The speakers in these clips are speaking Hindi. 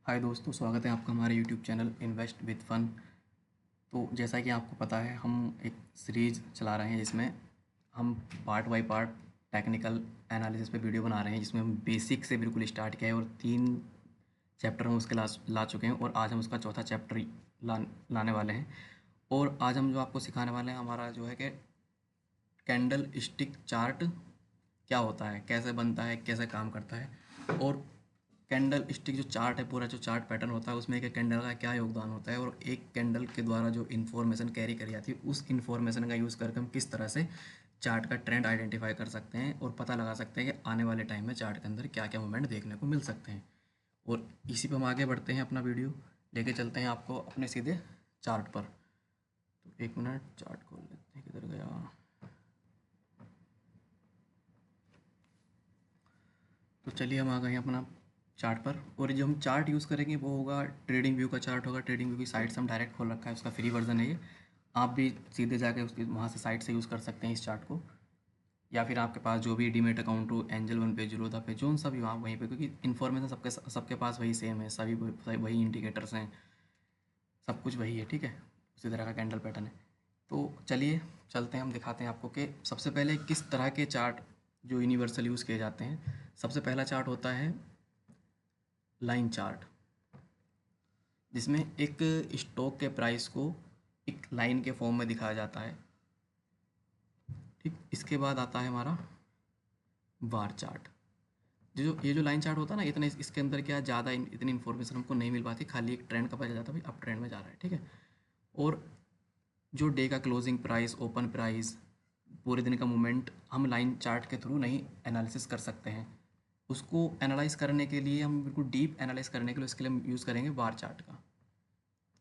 हाय दोस्तों, स्वागत है आपका हमारे YouTube channel invest with fun. तो जैसा कि आपको पता है, हम एक सीरीज़ चला रहे हैं जिसमें हम part by part technical analysis पे वीडियो बना रहे हैं, जिसमें हम बेसिक से बिल्कुल स्टार्ट किया है और 3 चैप्टर हम उसके ला चुके हैं और आज हम उसका चौथा चैप्टर लाने वाले हैं। और आज हम जो आपको सिखाने वाले हैं, हमारा जो है कि कैंडल स्टिक चार्ट क्या होता है, कैसे बनता है, कैसे काम करता है। और कैंडल स्टिक जो चार्ट है, पूरा जो चार्ट पैटर्न होता है, उसमें एक कैंडल का क्या योगदान होता है और एक कैंडल के द्वारा जो इन्फॉर्मेशन कैरी करी जाती है, उस इन्फॉर्मेशन का यूज़ करके हम किस तरह से चार्ट का ट्रेंड आइडेंटिफाई कर सकते हैं और पता लगा सकते हैं कि आने वाले टाइम में चार्ट के अंदर क्या क्या मूवमेंट देखने को मिल सकते हैं। और इसी पर हम आगे बढ़ते हैं, अपना वीडियो लेके चलते हैं आपको अपने सीधे चार्ट पर। तो एक मिनट, चार्ट खोल लेते हैं, किधर गया। तो चलिए हम आ गए हैं अपना चार्ट पर, और जो हम चार्ट यूज़ करेंगे वो होगा ट्रेडिंग व्यू का चार्ट होगा। ट्रेडिंग व्यू की साइट से हम डायरेक्ट खोल रखा है, उसका फ्री वर्जन है ये। आप भी सीधे जाके उसकी वहाँ से साइट से यूज़ कर सकते हैं इस चार्ट को, या फिर आपके पास जो भी डीमेट अकाउंट हो, एंजल वन पे, जीरोधा पे, जो सा भी वहाँ वहीं पे, क्योंकि इन्फॉर्मेशन सबके सबके पास वही सेम है, सभी वही इंडिकेटर्स हैं, सब कुछ वही है, ठीक है। उसी तरह का कैंडल पैटर्न है। तो चलिए चलते हैं, हम दिखाते हैं आपको कि सबसे पहले किस तरह के चार्ट जो यूनिवर्सल यूज़ किए जाते हैं। सबसे पहला चार्ट होता है लाइन चार्ट, जिसमें एक स्टॉक के प्राइस को एक लाइन के फॉर्म में दिखाया जाता है, ठीक। इसके बाद आता है हमारा बार चार्ट। जो ये जो लाइन चार्ट होता है ना, इतने इसके अंदर क्या ज़्यादा इतनी इन्फॉर्मेशन हमको नहीं मिल पाती, खाली एक ट्रेंड का पता चल जाता है भाई अब ट्रेंड में जा रहा है, ठीक है। और जो डे का क्लोजिंग प्राइस, ओपन प्राइस, पूरे दिन का मूवमेंट हम लाइन चार्ट के थ्रू नहीं एनालिसिस कर सकते हैं। उसको एनालाइज करने के लिए, हम बिल्कुल डीप एनालाइज करने के लिए, उसके लिए हम यूज़ करेंगे वार चार्ट का।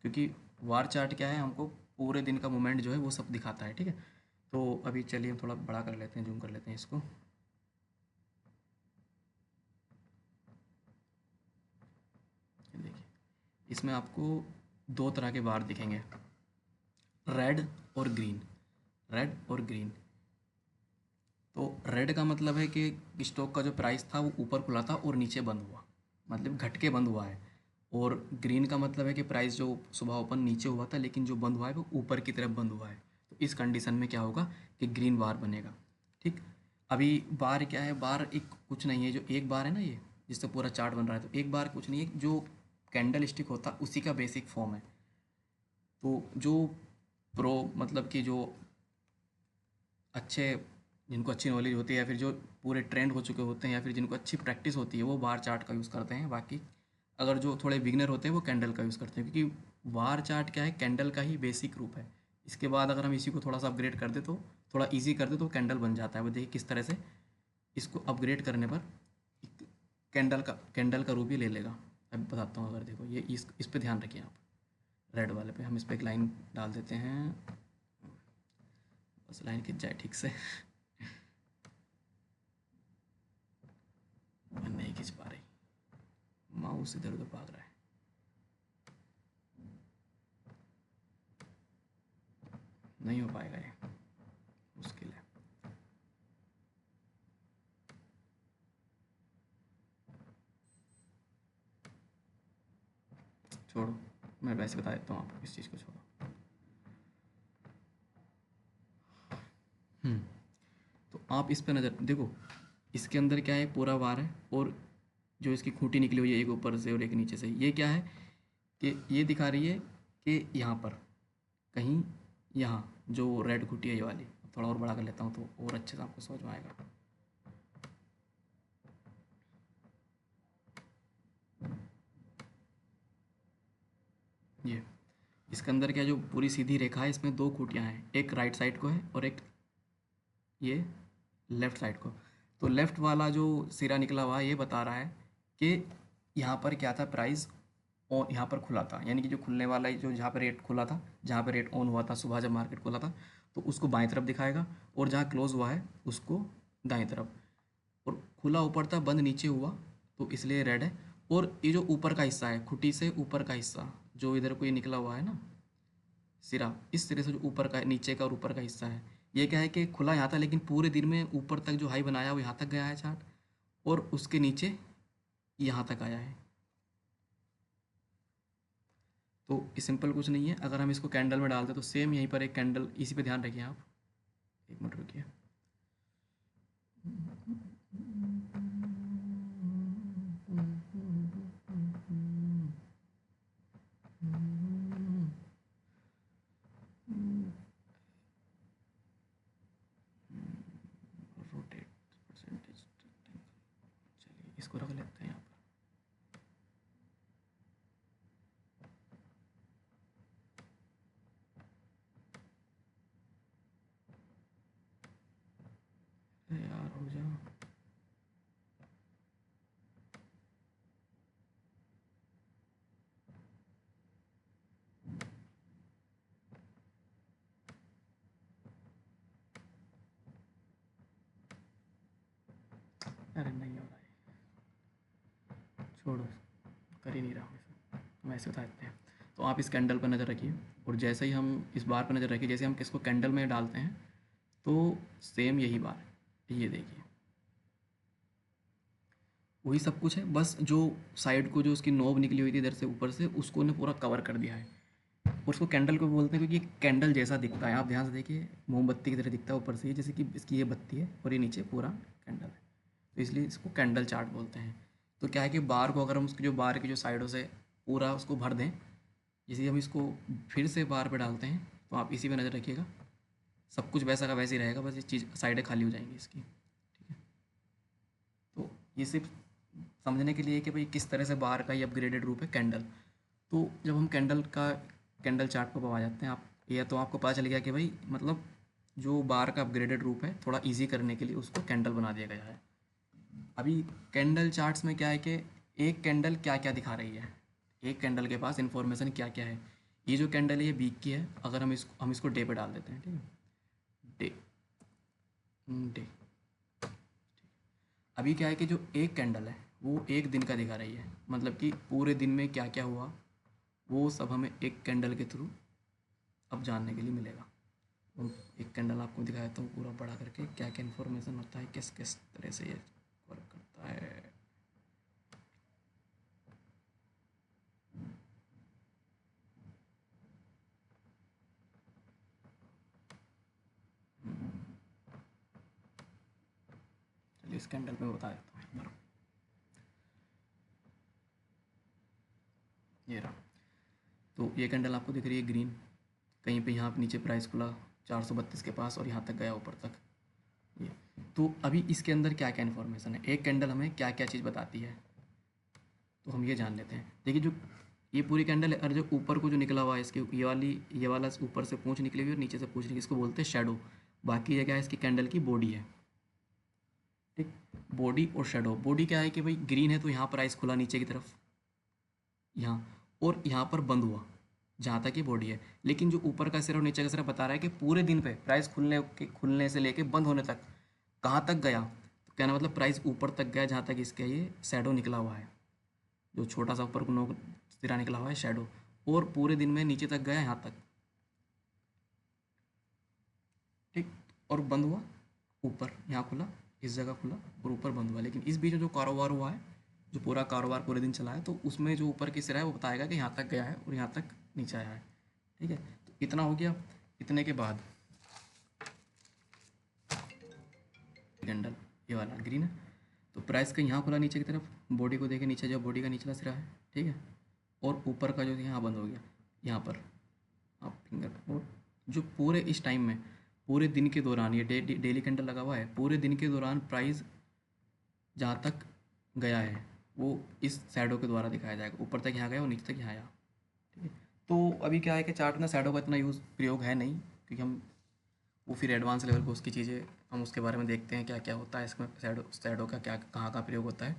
क्योंकि वार चार्ट क्या है, हमको पूरे दिन का मूवमेंट जो है वो सब दिखाता है, ठीक है। तो अभी चलिए हम थोड़ा बड़ा कर लेते हैं, जूम कर लेते हैं इसको। देखिए, इसमें आपको 2 तरह के बार दिखेंगे, रेड और ग्रीन। रेड और ग्रीन। तो रेड का मतलब है कि स्टॉक का जो प्राइस था वो ऊपर खुला था और नीचे बंद हुआ, मतलब घट के बंद हुआ है। और ग्रीन का मतलब है कि प्राइस जो सुबह ओपन नीचे हुआ था, लेकिन जो बंद हुआ है वो ऊपर की तरफ बंद हुआ है। तो इस कंडीशन में क्या होगा कि ग्रीन बार बनेगा, ठीक। अभी बार क्या है, बार एक कुछ नहीं है, जो एक बार है ना ये, जिससे पूरा चार्ट बन रहा है, तो एक बार कुछ नहीं है, जो कैंडल स्टिक होता है उसी का बेसिक फॉर्म है। तो जो प्रो मतलब कि जो अच्छे, जिनको अच्छी नॉलेज होती है, या फिर जो पूरे ट्रेंड हो चुके होते हैं, या फिर जिनको अच्छी प्रैक्टिस होती है, वो बार चार्ट का यूज़ करते हैं। बाकी अगर जो थोड़े बिगनर होते हैं वो कैंडल का यूज़ करते हैं, क्योंकि वार चार्ट क्या है, कैंडल का ही बेसिक रूप है। इसके बाद अगर हम इसी को थोड़ा सा अपग्रेड कर दे, तो थोड़ा ईजी कर दे, तो कैंडल बन जाता है। वो देखिए किस तरह से इसको अपग्रेड करने पर कैंडल का रूप ही ले लेगा। अब बताता हूँ, अगर देखो ये इस पे ध्यान रखिए आप। रेड वाले पे हम इस पर एक लाइन डाल देते हैं, बस लाइन खिंच जाए ठीक से। मैं नहीं खींच पा रही, माउस इधर उधर भाग रहा है। नहीं हो पाएगा ये, मुश्किल है। छोड़ो, मैं वैसे बता देता हूँ आपको, इस चीज़ को छोड़ो। तो आप इस पे नज़र देखो, इसके अंदर क्या है, पूरा वार है, और जो इसकी खूंटी निकली हुई है, एक ऊपर से और एक नीचे से, ये क्या है कि ये दिखा रही है कि यहाँ पर कहीं, यहाँ जो रेड खूंटी है ये वाली, थोड़ा और बड़ा कर लेता हूँ तो और अच्छे से आपको समझ में आएगा। ये इसके अंदर क्या, जो पूरी सीधी रेखा है, इसमें 2 खूंटियाँ हैं, एक राइट साइड को है और एक ये लेफ़्ट साइड को। तो लेफ़्ट वाला जो सिरा निकला हुआ है, ये बता रहा है कि यहाँ पर क्या था, प्राइस और यहाँ पर खुला था, यानी कि जो खुलने वाला है, जो जहाँ पे रेट खुला था, जहाँ पे रेट ऑन हुआ था सुबह जब मार्केट खुला था, तो उसको बाएं तरफ दिखाएगा, और जहाँ क्लोज हुआ है उसको दाएं तरफ। और खुला ऊपर था, बंद नीचे हुआ, तो इसलिए रेड है। और ये जो ऊपर का हिस्सा है, खुटी से ऊपर का हिस्सा जो इधर को ये निकला हुआ है ना सिरा, इस सिरे से जो ऊपर का, नीचे का और ऊपर का हिस्सा है, ये क्या है कि खुला यहाँ था, लेकिन पूरे दिन में ऊपर तक जो हाई बनाया वो यहाँ तक गया है चार्ट, और उसके नीचे यहाँ तक आया है, तो ये सिंपल कुछ नहीं है। अगर हम इसको कैंडल में डालते तो सेम यहीं पर एक कैंडल, इसी पे ध्यान रखिए आप, एक मिनट रुकिए। रोटेट परसेंटेज, चलिए इसको रख लेते हैं यहाँ पर। यार हो जा, अरे नहीं हो रहा है, छोड़ो, कर ही नहीं रहा हूँ इसे, हम ऐसे उठा देते हैं। तो आप इस कैंडल पर नज़र रखिए, और जैसे ही हम इस बार पर नज़र रखिए, जैसे हम इसको कैंडल में डालते हैं तो सेम यही बार है, ये देखिए वही सब कुछ है, बस जो साइड को जो उसकी नोब निकली हुई थी इधर से ऊपर से, उसको ने पूरा कवर कर दिया है। और उसको कैंडल को बोलते हैं क्योंकि कैंडल जैसा दिखता है, आप ध्यान से देखिए, मोमबत्ती की तरह दिखता है ऊपर से, जैसे कि इसकी ये बत्ती है और ये नीचे पूरा कैंडल है, तो इसलिए इसको कैंडल चार्ट बोलते हैं। तो क्या है कि बार को अगर हम उसकी जो बार की जो साइडों से पूरा उसको भर दें, जैसे हम इसको फिर से बार पे डालते हैं, तो आप इसी पे नज़र रखिएगा, सब कुछ वैसा का वैसे ही रहेगा, बस ये चीज़ साइडें खाली हो जाएंगी इसकी, ठीक है। तो ये सिर्फ समझने के लिए कि भाई किस तरह से बार का ही अपग्रेडेड रूप है कैंडल। तो जब हम कैंडल चार्ट पर आ जाते हैं आप, या तो आपको पता चल गया कि भाई मतलब जो बार का अपग्रेडेड रूप है, थोड़ा इजी करने के लिए उसको कैंडल बना दिया गया है। अभी कैंडल चार्ट्स में क्या है कि एक कैंडल क्या क्या दिखा रही है, एक कैंडल के पास इंफॉर्मेशन क्या क्या है। ये जो कैंडल है ये वीक की है, अगर हम इसको डे पे डाल देते हैं, ठीक है, डे डे। अभी क्या है कि जो एक कैंडल है वो एक दिन का दिखा रही है, मतलब कि पूरे दिन में क्या क्या हुआ वो सब हमें एक कैंडल के थ्रू अब जानने के लिए मिलेगा। तो एक कैंडल आपको दिखाया तो पूरा बड़ा करके क्या क्या इन्फॉर्मेशन होता है, किस किस तरह से ये वर्क करता है। चलिए इस कैंडल पे बता देता हूँ एक बार। ये रहा, तो ये कैंडल आपको दिख रही है ग्रीन, कहीं पे यहाँ पे नीचे प्राइस खुला 432 के पास और यहाँ तक गया ऊपर तक ये। तो अभी इसके अंदर क्या क्या इन्फॉर्मेशन है, एक कैंडल हमें क्या क्या चीज़ बताती है, तो हम ये जान लेते हैं। देखिए जो ये पूरी कैंडल है, और जो ऊपर को जो निकला हुआ है इसके, ये वाला ऊपर से पूंछ निकली हुई और नीचे से पूंछ निकली, इसको बोलते हैं शेडो। बाकी ये क्या है, इसकी कैंडल की बॉडी है, ठीक। बॉडी और शेडो, बॉडी क्या है कि भाई ग्रीन है तो यहाँ प्राइस खुला नीचे की तरफ, यहाँ, और यहाँ पर बंद हुआ जहाँ तक ये बॉडी है। लेकिन जो ऊपर का सिरा और नीचे का सिरा बता रहा है कि पूरे दिन पे प्राइस खुलने से लेके बंद होने तक कहाँ तक गया, तो कहना मतलब प्राइस ऊपर तक गया जहाँ तक इसका ये शैडो निकला हुआ है, जो छोटा सा ऊपर को नोक सिरा निकला हुआ है शैडो, और पूरे दिन में नीचे तक गया यहाँ तक, ठीक। और बंद हुआ ऊपर, यहाँ खुला, इस जगह खुला और ऊपर बंद हुआ। लेकिन इस बीच में जो कारोबार हुआ है, जो पूरा कारोबार पूरे दिन चला है, तो उसमें जो ऊपर की सिरा है वो बताएगा कि यहाँ तक गया है और यहाँ तक नीचे आया है, ठीक है। तो इतना हो गया। इतने के बाद कैंडल ये वाला ग्रीन है, तो प्राइस का यहाँ खुला नीचे की तरफ, बॉडी को देखे नीचे जो बॉडी का निचला सिरा है, ठीक है, और ऊपर का जो यहाँ बंद हो गया यहाँ पर आप फिंगर। और जो पूरे इस टाइम में पूरे दिन के दौरान ये डेली कैंडल लगा हुआ है, पूरे दिन के दौरान प्राइस जहाँ तक गया है वो इस शैडो के द्वारा दिखाया जाएगा, ऊपर तक यहाँ गया और नीचे तक यहाँ आया, ठीक है। तो अभी क्या है कि चार्ट में शैडो का इतना प्रयोग है नहीं, क्योंकि हम वो फिर एडवांस लेवल को उसकी चीज़ें हम उसके बारे में देखते हैं क्या क्या होता है इसमें, शैडो का क्या कहाँ का प्रयोग होता है।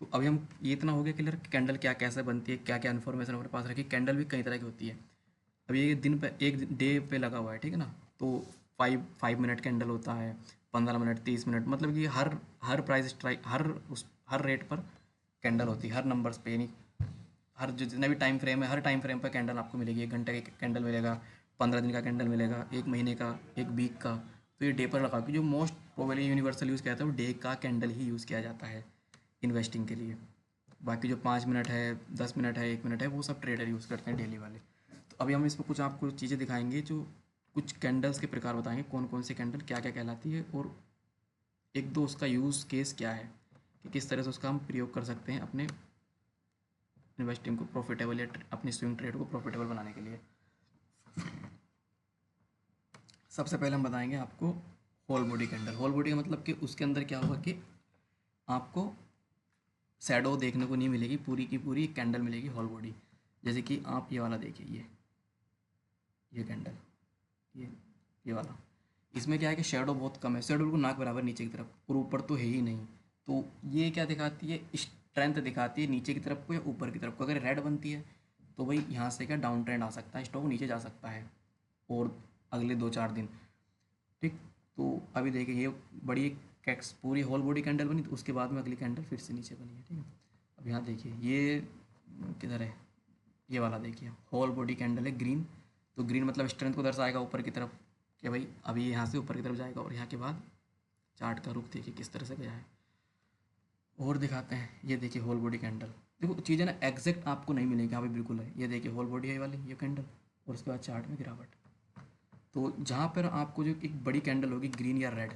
तो अभी हम ये इतना हो गया क्लियर कि कैंडल क्या कैसे बनती है, क्या क्या इन्फॉर्मेशन हमारे पास रखी। कैंडल भी कई तरह की होती है। अभी ये दिन पे एक डे पे लगा हुआ है, ठीक है ना, तो 5 मिनट कैंडल होता है, 15 मिनट, 30 मिनट, मतलब कि हर प्राइस स्ट्राइक, हर रेट पर कैंडल होती है, हर नंबर्स पे, यानी हर जितना भी टाइम फ्रेम है, हर टाइम फ्रेम पर कैंडल आपको मिलेगी। 1 घंटे का कैंडल मिलेगा, 15 दिन का कैंडल मिलेगा, 1 महीने का, 1 वीक का। तो ये डे पर लगा, क्योंकि जो मोस्ट प्रोबेबली यूनिवर्सल यूज़ किया जाता है वो डे का कैंडल ही यूज़ किया जाता है इन्वेस्टिंग के लिए। बाकी जो 5 मिनट है, 10 मिनट है, 1 मिनट है, वो सब ट्रेडर यूज़ करते हैं डेली वाले। तो अभी हम इसमें कुछ आपको चीज़ें दिखाएंगे, जो कुछ कैंडल्स के प्रकार बताएंगे, कौन कौन सी कैंडल क्या क्या कहलाती है, और एक दो उसका यूज़ केस क्या है कि किस तरह से उसका हम प्रयोग कर सकते हैं अपने इन्वेस्टिंग को प्रॉफिटेबल या अपनी स्विंग ट्रेड को प्रॉफिटेबल बनाने के लिए। सबसे पहले हम बताएंगे आपको whole body candle. Whole body का मतलब कि उसके अंदर क्या होगा कि आपको शैडो देखने को नहीं मिलेगी, पूरी की पूरी कैंडल मिलेगी होल बॉडी। जैसे कि आप ये वाला देखिए, ये कैंडल, ये ये वाला, इसमें क्या है कि शेडो बहुत कम है, शेडो बिल्कुल नाक बराबर नीचे की तरफ, और ऊपर तो है ही नहीं। तो ये क्या दिखाती है, स्ट्रेंथ दिखाती है नीचे की तरफ को या ऊपर की तरफ को। अगर रेड बनती है तो भाई यहाँ से क्या डाउन ट्रेंड आ सकता है, स्टॉक नीचे जा सकता है और अगले 2-4 दिन। ठीक। तो अभी देखिए ये बड़ी कैक्स पूरी होल बॉडी कैंडल बनी, तो उसके बाद में अगली कैंडल फिर से नीचे बनी है। ठीक है। अब यहाँ देखिए ये किधर है, ये वाला देखिए होल बॉडी कैंडल है ग्रीन। तो ग्रीन मतलब स्ट्रेंथ को दर्शाएगा ऊपर की तरफ कि भाई अभी यहाँ से ऊपर की तरफ जाएगा, और यहाँ के बाद चार्ट का रुख देखिए किस तरह से गया है। और दिखाते हैं, ये देखिए होल बॉडी कैंडल। देखो चीज़ें ना एग्जैक्ट आपको नहीं मिलेगी, हाँ भाई बिल्कुल है। ये देखिए होल बॉडी है वाली ये कैंडल, और उसके बाद चार्ट में गिरावट। तो जहाँ पर आपको जो एक बड़ी कैंडल होगी ग्रीन या रेड,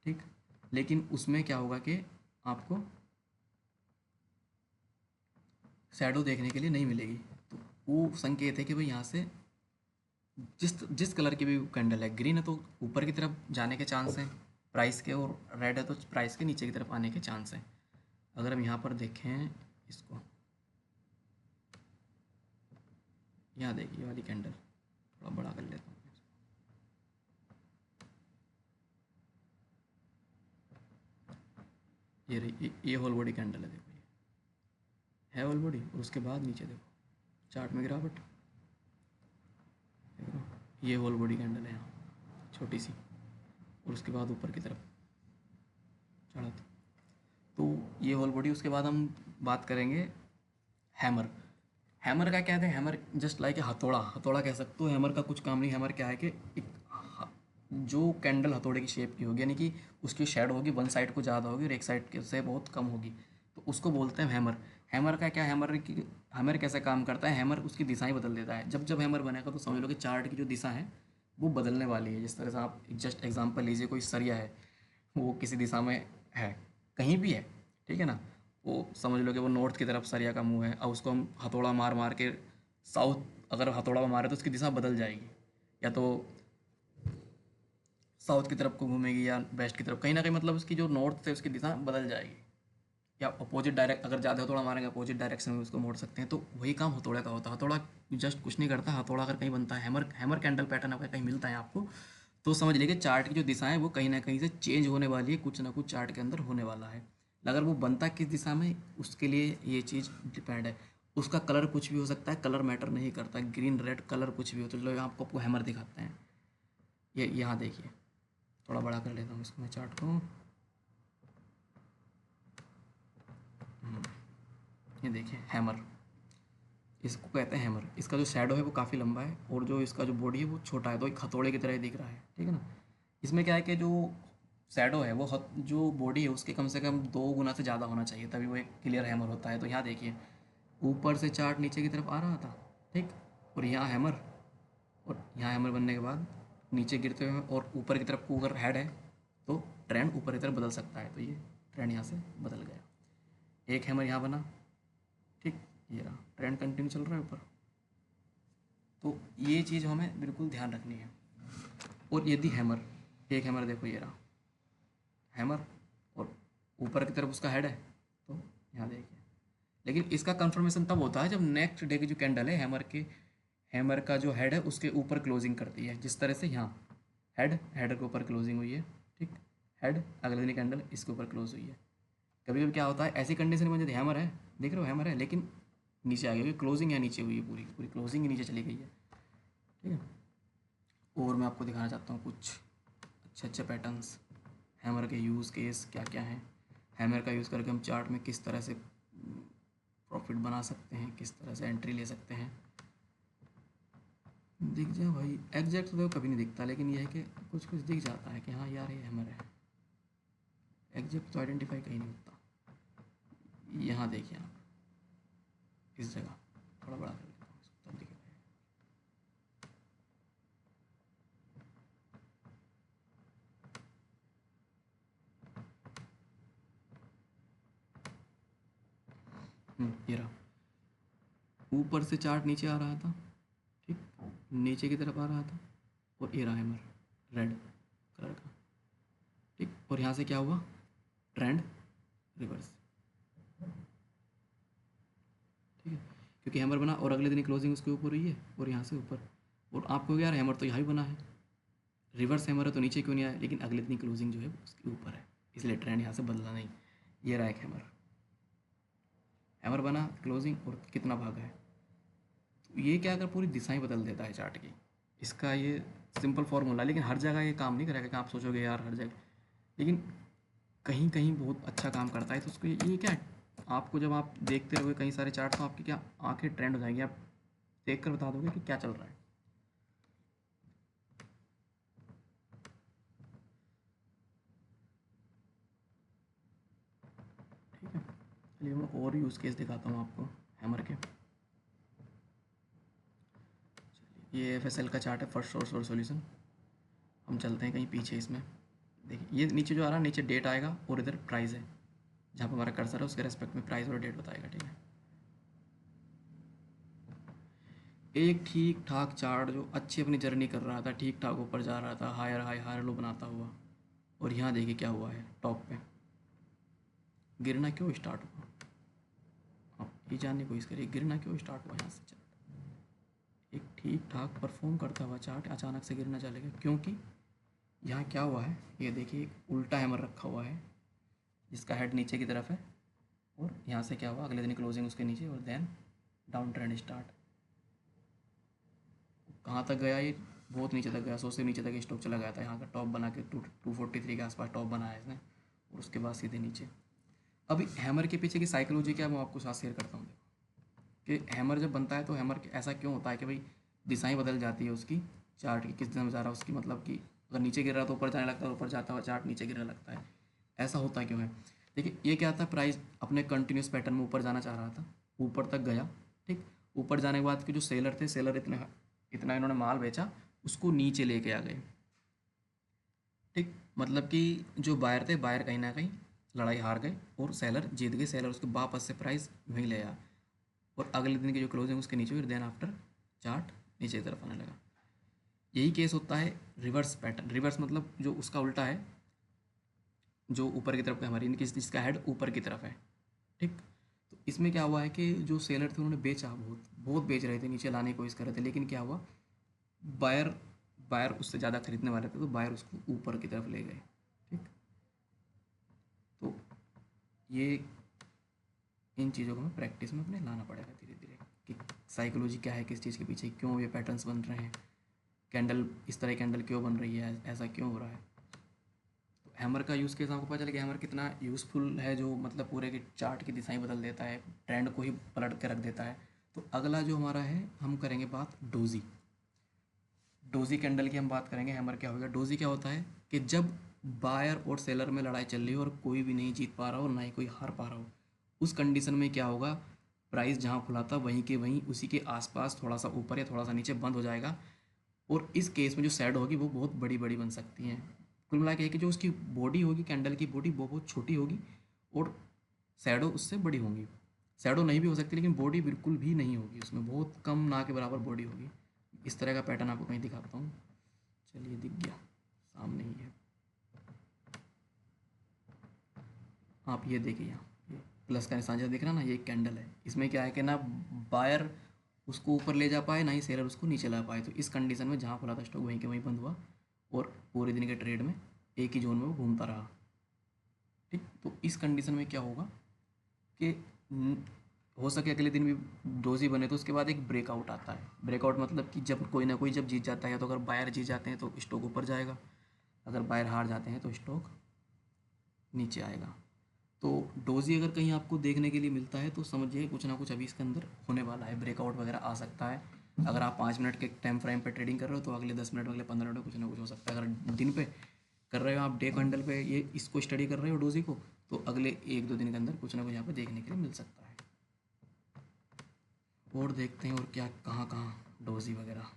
ठीक, लेकिन उसमें क्या होगा कि आपको शैडो देखने के लिए नहीं मिलेगी। तो वो संकेत है कि भाई यहाँ से जिस जिस कलर की भी कैंडल है, ग्रीन है तो ऊपर की तरफ जाने के चांस हैं प्राइस के, और रेड है तो प्राइस के नीचे की तरफ आने के चांस हैं। अगर हम यहाँ पर देखें इसको, यहाँ देखिए ये वाली कैंडल, थोड़ा बड़ा कर लेता हूँ। ये रही, ये होल बॉडी कैंडल है, देखो ये है होल बॉडी, और उसके बाद नीचे देखो चार्ट में गिरावट, देखो ये होल बॉडी कैंडल है यहाँ छोटी सी, और उसके बाद ऊपर की तरफ चढ़ा। तो ये होल बॉडी। उसके बाद हम बात करेंगे हैमर। हैमर का क्या है, हैमर जस्ट लाइक ए हथौड़ा, हथौड़ा कह सकते हो। हैमर का कुछ काम नहीं। हैमर क्या है कि एक जो कैंडल हथौड़े की शेप की होगी, यानी कि उसकी शेड होगी वन साइड को ज़्यादा होगी और एक साइड के से बहुत कम होगी, तो उसको बोलते हैं हैमर। हैमर का क्या, हैमर कैसे काम करता है, हैमर उसकी दिशाएं बदल देता है। जब जब हैमर बनेगा तो समझ लो कि चार्ट की जो दिशा है वो बदलने वाली है। जिस तरह से आप जस्ट एग्जांपल लीजिए, कोई सरिया है, वो किसी दिशा में है, कहीं भी है, ठीक है ना, वो समझ लो कि वो नॉर्थ की तरफ सरिया का मुंह है। अब उसको हम हथौड़ा मार मार के साउथ अगर हथौड़ा मारे तो उसकी दिशा बदल जाएगी, या तो साउथ की तरफ को घूमेगी या वेस्ट की तरफ, कहीं ना कहीं मतलब उसकी जो नॉर्थ से उसकी दिशा बदल जाएगी, या अपोजिट डायरेक्ट, अगर ज़्यादा हथौड़ा मारेंगे अपोजिट डायरेक्शन में उसको मोड़ सकते हैं। तो वही काम हथौड़े का होता है। हथौड़ा जस्ट कुछ नहीं करता। हथौड़ा अगर कहीं बनता है, हैमर हैमर कैंडल पैटर्न अगर कहीं मिलता है आपको, तो समझ लीजिए कि चार्ट की जो दिशा है वो कहीं ना कहीं से चेंज होने वाली है, कुछ ना कुछ चार्ट के अंदर होने वाला है। अगर वो बनता किस दिशा में, उसके लिए ये चीज़ डिपेंड है। उसका कलर कुछ भी हो सकता है, कलर मैटर नहीं करता, ग्रीन रेड कलर कुछ भी हो। तो चलो आपको हैमर दिखाते हैं। ये यहाँ देखिए, थोड़ा बड़ा कर लेता हूँ इसको मैं चार्ट को। ये देखिए हैमर, इसको कहते हैं हैमर। इसका जो शैडो है वो काफ़ी लंबा है, और जो इसका जो बॉडी है वो छोटा है, तो एक हथौड़े की तरह ही दिख रहा है, ठीक है ना। इसमें क्या है कि जो शैडो है वो जो बॉडी है उसके कम से कम 2 गुना से ज़्यादा होना चाहिए, तभी वो एक क्लियर हैमर होता है। तो यहाँ देखिए ऊपर से चार्ट नीचे की तरफ आ रहा था, ठीक, और यहाँ हैमर, और यहाँ हैमर बनने के बाद नीचे गिरते हुए और ऊपर की तरफ को अगर हेड है तो ट्रेंड ऊपर की तरफ बदल सकता है। तो ये ट्रेंड यहाँ से बदल गया, एक हैमर यहाँ बना, ठीक, ये रहा, ट्रेंड कंटिन्यू चल रहा है ऊपर। तो ये चीज़ हमें बिल्कुल ध्यान रखनी है। और यदि हैमर, एक हैमर देखो ये रहा हैमर, और ऊपर की तरफ उसका हेड है, तो यहाँ देखिए। लेकिन इसका कंफर्मेशन तब होता है जब नेक्स्ट डे की जो कैंडल है हैमर का जो हेड है उसके ऊपर क्लोजिंग करती है। जिस तरह से यहाँ हेड के ऊपर क्लोजिंग हुई है, ठीक, हेड अगले दिन कैंडल इसके ऊपर क्लोज हुई है। कभी कभी क्या होता है ऐसी कंडीशन में, जब हैमर है, देख रहे हो हैमर है, लेकिन नीचे आ गया क्योंकि क्लोजिंग यहाँ नीचे हुई है, पूरी पूरी क्लोजिंग ही नीचे चली गई है, ठीक है। और मैं आपको दिखाना चाहता हूँ कुछ अच्छे अच्छे पैटर्न्स, हैमर के यूज़ केस क्या क्या हैं, हैमर का यूज़ करके हम चार्ट में किस तरह से प्रॉफिट बना सकते हैं, किस तरह से एंट्री ले सकते हैं। दिख जाए भाई, एग्जैक्ट तो कभी नहीं दिखता, लेकिन यह है कि कुछ कुछ दिख जाता है कि हाँ यार ये हैमर है। एग्जैक्ट तो आइडेंटिफाई कहीं नहीं होता। यहाँ देखिए आप इस जगह थोड़ा बड़ा कर लेता हूँ इसको, तब दिखेगा। ये रहा, ऊपर से चार्ट नीचे आ रहा था, ठीक, नीचे की तरफ आ रहा था, और ये रहा हैमर रेड कलर का, ठीक, और यहाँ से क्या हुआ, ट्रेंड रिवर्स, ठीक है, क्योंकि हैमर बना और अगले दिन क्लोजिंग उसके ऊपर हुई है और यहाँ से ऊपर, और आपको यार हैमर तो यहाँ भी बना है, रिवर्स हैमर है तो नीचे क्यों नहीं आया, लेकिन अगले दिन क्लोजिंग जो है उसके ऊपर है, इसलिए ट्रेंड यहाँ से बदला नहीं। ये रहा एक हैमर, हैमर बना, क्लोजिंग, और कितना भागा है, तो ये क्या अगर पूरी दिशाएं बदल देता है चार्ट की, इसका ये सिंपल फॉर्मूला, लेकिन हर जगह ये काम नहीं करेगा कि आप सोचोगे यार हर जगह, लेकिन कहीं कहीं बहुत अच्छा काम करता है, तो उसको ये क्या है, आपको जब आप देखते रहोगे कई सारे चार्ट तो आपकी क्या आंखें ट्रेंड हो जाएंगी, आप देख कर बता दोगे कि क्या चल रहा है। ठीक है, चलिए मैं और यूज़ केस दिखाता हूँ आपको हैमर के। ये FSL का चार्ट है, फर्स्ट सोर्स और सॉल्यूशन। हम चलते हैं कहीं पीछे इसमें, देखिए ये नीचे जो आ रहा है, नीचे डेट आएगा और इधर प्राइस है, जहाँ पर हमारा कर्सर है उसके रेस्पेक्ट में प्राइस और डेट बताएगा, ठीक है। एक ठीक ठाक चार्ट जो अच्छी अपनी जर्नी कर रहा था, ठीक ठाक ऊपर जा रहा था, हायर हाई हायर लो बनाता हुआ, और यहाँ देखिए क्या हुआ है, टॉप पे गिरना क्यों स्टार्ट हुआ, आप ये जानने की कोशिश करिए गिरना क्यों स्टार्ट हुआ यहाँ से चार्ट। एक ठीक ठाक परफॉर्म करता हुआ चार्ट अचानक से गिरना चलेगा, क्योंकि यहाँ क्या हुआ है, ये देखिए एक उल्टा हैमर रखा हुआ है जिसका हेड नीचे की तरफ है, और यहाँ से क्या हुआ, अगले दिन क्लोजिंग उसके नीचे, और देन डाउन ट्रेंड स्टार्ट। कहाँ तक गया ये, बहुत नीचे तक गया, 100 से नीचे तक स्टॉक चला गया था, यहाँ का टॉप बना के 243 के आसपास टॉप बनाया इसने, और उसके बाद सीधे नीचे। अभी हैमर के पीछे की साइकोलॉजी क्या है वो आपको साथ शेयर करता हूँ। देखो कि हैमर जब बनता है तो हैमर ऐसा क्यों होता है कि भाई दिशाएं बदल जाती है उसकी, चार्ट की किस दिशा में जा रहा है उसकी, मतलब कि अगर नीचे गिर रहा है तो ऊपर जाने लगता है, ऊपर जाता हुआ चार्ट नीचे गिरने लगता है, ऐसा होता क्यों है। देखिए ये क्या था, प्राइस अपने कंटिन्यूस पैटर्न में ऊपर जाना चाह रहा था, ऊपर तक गया, ठीक, ऊपर जाने के बाद के जो सेलर थे, सेलर इतने इतना इन्होंने माल बेचा, उसको नीचे लेके आ गए, ठीक, मतलब कि जो बायर थे, बायर कहीं ना कहीं लड़ाई हार गए और सेलर जीत गए, सेलर उसके वापस से प्राइस वहीं ले आया, और अगले दिन की जो क्लोजिंग उसके नीचे हुई, देन आफ्टर चार्ट नीचे की तरफ आने लगा। यही केस होता है रिवर्स पैटर्न, रिवर्स मतलब जो उसका उल्टा है, जो ऊपर की तरफ हमारी इनकी जिसका हेड ऊपर की तरफ है, ठीक। तो इसमें क्या हुआ है कि जो सेलर थे उन्होंने बेचा, बहुत बहुत बेच रहे थे, नीचे लाने की कोशिश कर रहे थे, लेकिन क्या हुआ, बायर बायर उससे ज़्यादा खरीदने वाले थे तो बायर उसको ऊपर की तरफ ले गए, ठीक। तो ये इन चीज़ों को हमें प्रैक्टिस में अपने लाना पड़ेगा धीरे धीरे, कि साइकोलॉजी क्या है, किस चीज़ के पीछे क्यों ये पैटर्न्स बन रहे हैं, कैंडल इस तरह कैंडल क्यों बन रही है, ऐसा क्यों हो रहा है। तो हैमर का यूज़ केस आपको पता चले कि हैमर कितना यूज़फुल है, जो मतलब पूरे के चार्ट की दिशाएं बदल देता है, ट्रेंड को ही पलट के रख देता है। तो अगला जो हमारा है, हम करेंगे बात डोजी, डोजी कैंडल की हम बात करेंगे। हैमर क्या होगा, डोजी क्या होता है कि जब बायर और सेलर में लड़ाई चल रही हो और कोई भी नहीं जीत पा रहा हो और ना ही कोई हार पा रहा हो, उस कंडीशन में क्या होगा, प्राइस जहाँ खुला था वहीं के वहीं उसी के आसपास थोड़ा सा ऊपर या थोड़ा सा नीचे बंद हो जाएगा, और इस केस में जो शैडो होगी वो बहुत बड़ी बड़ी बन सकती हैं। कुल मिला के है कि जो उसकी बॉडी होगी, कैंडल की बॉडी वो बहुत छोटी होगी और शैडो उससे बड़ी होंगी। शैडो नहीं भी हो सकती, लेकिन बॉडी बिल्कुल भी नहीं होगी, उसमें बहुत कम ना के बराबर बॉडी होगी। इस तरह का पैटर्न आपको कहीं दिखाता हूँ, चलिए दिख गया, सामने ही है, आप ये देखिए यहाँ ये प्लस का निशान जैसा दिख रहा है ना, ये एक कैंडल है। इसमें क्या है कि ना बायर उसको ऊपर ले जा पाए, ना ही सेलर उसको नीचे ला पाए, तो इस कंडीशन में जहाँ खुला था स्टॉक वहीं के वहीं बंद हुआ और पूरे दिन के ट्रेड में एक ही जोन में वो घूमता रहा, ठीक। तो इस कंडीशन में क्या होगा कि हो सके अगले दिन भी डोजी बने तो उसके बाद एक ब्रेकआउट आता है। ब्रेकआउट मतलब कि जब कोई ना कोई जब जीत जाता है, तो अगर बायर जीत जाते हैं तो स्टॉक ऊपर जाएगा, अगर बायर हार जाते हैं तो स्टॉक नीचे आएगा। तो डोजी अगर कहीं आपको देखने के लिए मिलता है तो समझिए कुछ ना कुछ अभी इसके अंदर होने वाला है, ब्रेकआउट वगैरह आ सकता है। अगर आप 5 मिनट के टाइम फ्रेम पे ट्रेडिंग कर रहे हो तो अगले 10 मिनट, अगले 15 मिनट में कुछ ना कुछ हो सकता है। अगर दिन पे कर रहे हो आप, डे कैंडल पे ये इसको स्टडी कर रहे हो डोजी को, तो अगले 1-2 दिन के अंदर कुछ ना कुछ यहाँ पर देखने के लिए मिल सकता है। और देखते हैं और क्या कहाँ कहाँ डोजी वगैरह।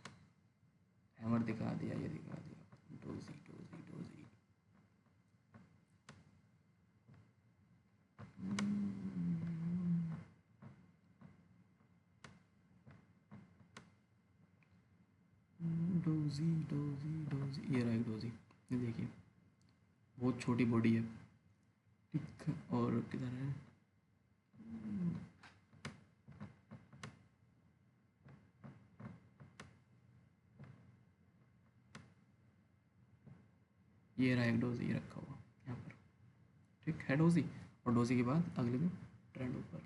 हैमर दिखा दिया, ये दिखा दिया, doji doji doji. Doji doji doji, ये रहा एक डोजी, ये देखिए बहुत छोटी बॉडी है, ठीक। और किधर है, ये रहा एक डोजी, ये रखा हुआ यहाँ पर, ठीक है डोजी। और डोजी के बाद अगले दिन ट्रेंड ऊपर।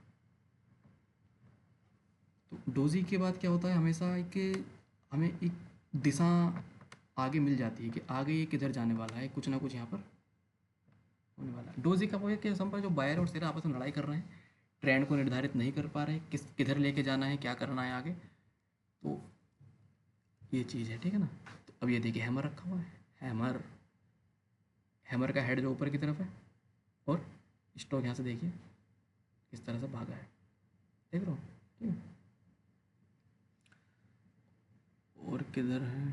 तो डोजी के बाद क्या होता है हमेशा कि हमें एक दिशा आगे मिल जाती है कि आगे ये किधर जाने वाला है, कुछ ना कुछ यहाँ पर होने वाला है। डोजी का वो है कि संपर्क जो बायर और सेलर आपस में लड़ाई कर रहे हैं, ट्रेंड को निर्धारित नहीं कर पा रहे हैं, किधर लेके जाना है, क्या करना है आगे। तो ये चीज़ है, ठीक है ना। तो अब ये देखिए हैमर रखा हुआ है, हैमर, हैमर का हेड जो ऊपर की तरफ है, और स्टॉक यहाँ से देखिए किस तरह से भागा है, देख रहे हो, ठीक है। और किधर है,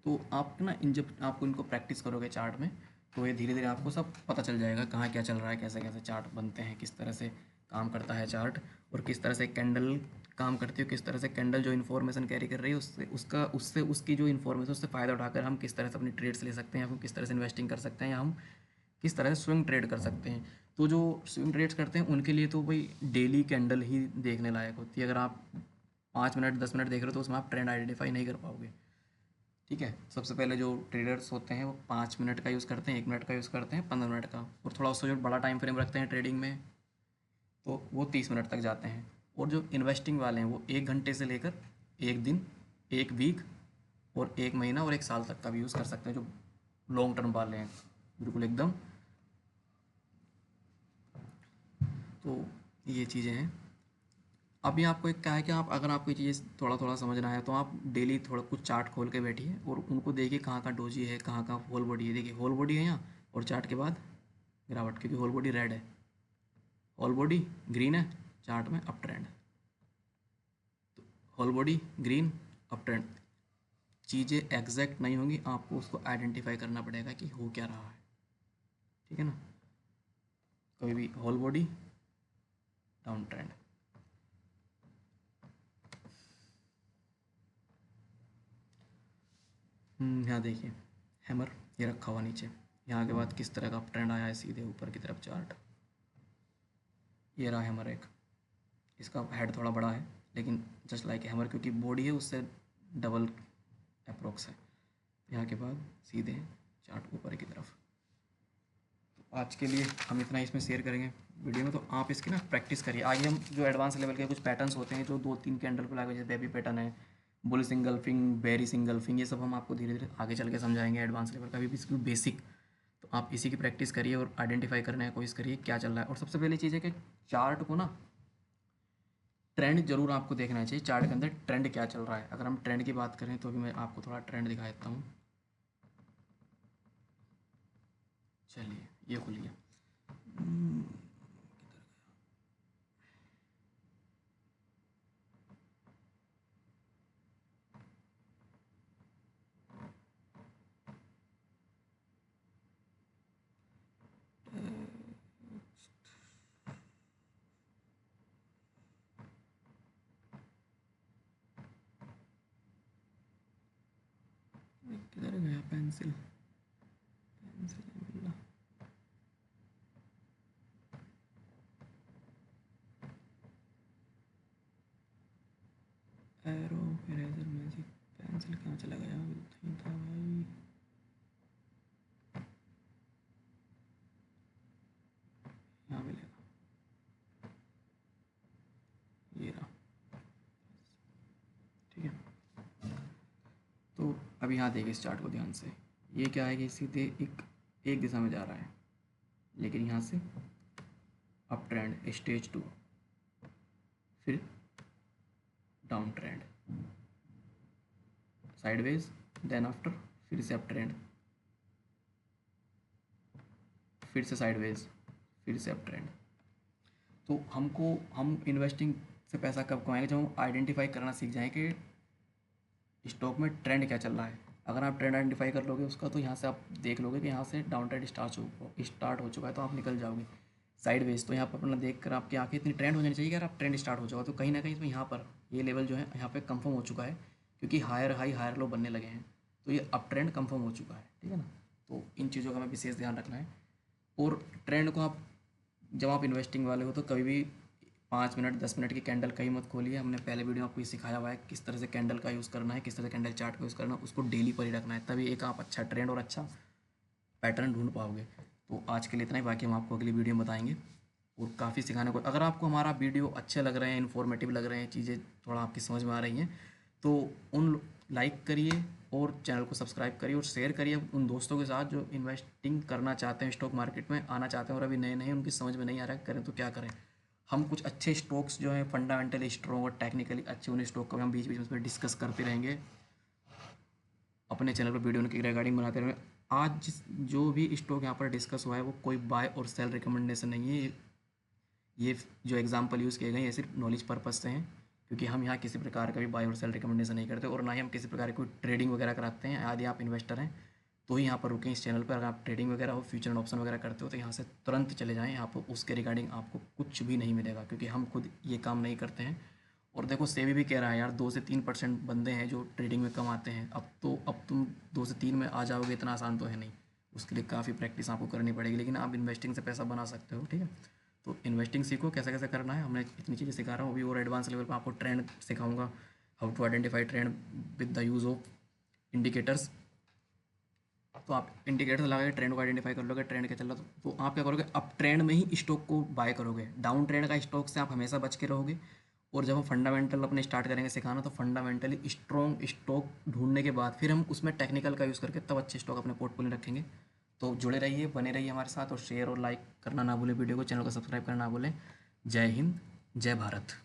तो आप ना इन जब आपको इनको प्रैक्टिस करोगे चार्ट में, तो ये धीरे धीरे आपको सब पता चल जाएगा कहाँ क्या चल रहा है, कैसे कैसे चार्ट बनते हैं, किस तरह से काम करता है चार्ट, और किस तरह से कैंडल काम करती है, किस तरह से कैंडल जो इन्फॉर्मेशन कैरी कर रही है उससे उसका उससे उसकी जो इन्फॉर्मेशन उससे फ़ायदा उठाकर हम किस तरह से अपनी ट्रेड्स ले सकते हैं, हम किस तरह से इन्वेस्टिंग कर सकते हैं, या हम किस तरह से स्विंग ट्रेड कर सकते हैं। तो जो स्विंग ट्रेड्स करते हैं उनके लिए तो भाई डेली कैंडल ही देखने लायक होती है। अगर आप 5 मिनट 10 मिनट देख रहे हो तो उसमें आप ट्रेंड आइडेंटिफाई नहीं कर पाओगे, ठीक है। सबसे पहले जो ट्रेडर्स होते हैं वो 5 मिनट का यूज़ करते हैं, 1 मिनट का यूज़ करते हैं, 15 मिनट का, और थोड़ा उससे जो बड़ा टाइम फ्रेम रखते हैं ट्रेडिंग में तो वो 30 मिनट तक जाते हैं। और जो इन्वेस्टिंग वाले हैं वो 1 घंटे से लेकर 1 दिन, 1 वीक, और 1 महीना और 1 साल तक का भी यूज़ कर सकते हैं, जो लॉन्ग टर्म वाले हैं बिल्कुल एकदम। तो ये चीज़ें हैं। अभी आपको एक क्या है कि आप अगर आपको ये चीज़ थोड़ा थोड़ा समझना है तो आप डेली थोड़ा कुछ चार्ट खोल के बैठिए और उनको देखिए कहाँ कहाँ डोजी है, कहाँ कहाँ होल बॉडी है। देखिए होल बॉडी है यहाँ, और चार्ट के बाद गिरावट, क्योंकि होल बॉडी रेड है, होल बॉडी ग्रीन है, चार्ट में up trend, whole body green, up trend. चीज़ें एग्जैक्ट नहीं होंगी, आपको उसको आइडेंटिफाई करना पड़ेगा कि हो क्या रहा है, ठीक है ना। कभी भी होल बॉडी डाउन ट्रेंड। यहाँ देखिए हैमर ये रखा हुआ नीचे, यहाँ के बाद किस तरह का ट्रेंड आया है सीधे ऊपर की तरफ चार्ट। ये रहा हैमर एक, इसका हेड थोड़ा बड़ा है लेकिन जस्ट लाइक हैमर, क्योंकि बॉडी है उससे डबल अप्रोक्स है। यहाँ के बाद सीधे चार्ट ऊपर की तरफ। तो आज के लिए हम इतना इसमें शेयर करेंगे वीडियो में, तो आप इसकी ना प्रैक्टिस करिए। आगे हम जो एडवांस लेवल के कुछ पैटर्न्स होते हैं जो 2-3 कैंडल पर लगे, जैसे बेबी पैटर्न है, बुल सिंगल्फिंग, बेरी सिंगल्फिंग, ये सब हम आपको धीरे धीरे आगे चल के समझाएंगे एडवांस लेवल का भी इसकी बेसिक। तो आप इसी की प्रैक्टिस करिए और आइडेंटिफाई करने की कोशिश करिए क्या चल रहा है। और सबसे पहली चीज़ है कि चार्ट को ना ट्रेंड जरूर आपको देखना चाहिए, चार्ट के अंदर ट्रेंड क्या चल रहा है। अगर हम ट्रेंड की बात करें तो भी मैं आपको थोड़ा ट्रेंड दिखा देता हूँ। चलिए ये खुलिए, किधर गया pencil, pencil arrow eraser magic, pencil कहाँ चला गया, नहीं था भाई। यहाँ मिलेगा, ये रहा, ठीक है। तो अब यहाँ देखिए इस चार्ट को ध्यान से, ये क्या है कि सीधे एक दिशा में जा रहा है, लेकिन यहाँ से अप ट्रेंड स्टेज 2, फिर down trend, sideways, then after फिर से अप ट्रेंड, फिर से साइडवेज, फिर से अप ट्रेंड। तो हम इन्वेस्टिंग से पैसा कब कमाएंगे? जब हम आइडेंटिफाई करना सीख जाएं कि स्टॉक में ट्रेंड क्या चल रहा है। अगर आप ट्रेंड आइडेंटिफाई कर लोगे उसका, तो यहाँ से आप देख लोगे कि यहाँ से डाउन ट्रेंड स्टार्ट हो चुका है, तो आप निकल जाओगे। साइडवेज तो यहाँ पर अपना देख कर आपकी आंखें इतनी ट्रेंड हो जानी चाहिए कि अगर आप ट्रेंड स्टार्ट हो जाओगे तो कहीं ना कहीं तो यहाँ पर ये लेवल जो है यहाँ पे कंफर्म हो चुका है, क्योंकि हायर हाई हायर लो बनने लगे हैं, तो ये अप ट्रेंड कंफर्म हो चुका है, ठीक है ना। तो इन चीज़ों का हमें विशेष ध्यान रखना है। और ट्रेंड को आप, जब आप इन्वेस्टिंग वाले हो तो कभी भी 5 मिनट 10 मिनट की कैंडल कहीं मत खोलिए। हमने पहले वीडियो में आपको ये सिखाया हुआ है किस तरह से कैंडल का यूज़ करना है, किस तरह से कैंडल चार्ट का यूज़ करना है, उसको डेली पर ही रखना है, तभी एक आप अच्छा ट्रेंड और अच्छा पैटर्न ढूंढ पाओगे। तो आज के लिए इतना ही, बाकी हम आपको अगली वीडियो में बताएंगे। और काफ़ी सिखाने को, अगर आपको हमारा वीडियो अच्छे लग रहे हैं, इन्फॉर्मेटिव लग रहे हैं, चीज़ें थोड़ा आपकी समझ में आ रही हैं, तो उन लाइक करिए और चैनल को सब्सक्राइब करिए और शेयर करिए उन दोस्तों के साथ जो इन्वेस्टिंग करना चाहते हैं, स्टॉक मार्केट में आना चाहते हैं और अभी नए नए उनकी समझ में नहीं आ रहा है, करें तो क्या करें। हम कुछ अच्छे स्टॉक्स जो हैं फंडामेंटली स्ट्रॉन्ग और टेक्निकली अच्छे, उन स्टॉक को भी हम बीच बीच में डिस्कस करते रहेंगे, अपने चैनल पर वीडियो की रिगार्डिंग बनाते रहेंगे। आज जो भी स्टॉक यहाँ पर डिस्कस हुआ है वो कोई बाय और सेल रिकमेंडेशन नहीं है। ये जो एग्जांपल यूज़ किए गए ये सिर्फ नॉलेज पर्पज से हैं, क्योंकि हम यहाँ किसी प्रकार का भी बाय और सेल रिकमेंडेशन नहीं करते और ना ही हम किसी प्रकार की कोई ट्रेडिंग वगैरह कराते हैं। यदि आप इन्वेस्टर हैं तो ही यहाँ पर रुकें इस चैनल पर। अगर आप ट्रेडिंग वगैरह हो, फ्यूचर एंड ऑप्शन वगैरह करते हो, तो यहाँ से तुरंत चले जाएँ। आप उसके रिगार्डिंग आपको कुछ भी नहीं मिलेगा, क्योंकि हम खुद ये काम नहीं करते हैं। और देखो सेबी भी कह रहा है यार 2 से 3% बंदे हैं जो ट्रेडिंग में कमाते हैं। अब तुम 2 से 3 में आ जाओगे, इतना आसान तो है नहीं, उसके लिए काफ़ी प्रैक्टिस आपको करनी पड़ेगी, लेकिन आप इन्वेस्टिंग से पैसा बना सकते हो, ठीक है। तो इन्वेस्टिंग सीखो कैसे कैसे करना है, हमने इतनी चीज़ें सिखा रहा हूँ। अभी और एडवांस लेवल पर आपको ट्रेंड सिखाऊंगा, how to identify trend with the use of indicators. तो आप इंडिकेटर लगा के ट्रेंड को आइडेंटिफाई कर लोगे, ट्रेंड क्या चल रहा है, तो आप क्या करोगे, अब ट्रेंड में ही स्टॉक को बाय करोगे। डाउन ट्रेंड का स्टॉक से आप हमेशा बच के रहोगे। और जब हम फंडामेंटल अपने स्टार्ट करेंगे सिखाना, तो फंडामेंटली स्ट्रॉन्ग स्टॉक ढूंढने के बाद फिर हम उसमें टेक्निकल का यूज़ करके तब अच्छे स्टॉक अपने पोर्टफोलियो में रखेंगे। तो जुड़े रहिए, बने रहिए हमारे साथ, और शेयर और लाइक करना ना भूलें वीडियो को, चैनल को सब्सक्राइब करना ना भूलें। जय हिंद, जय भारत।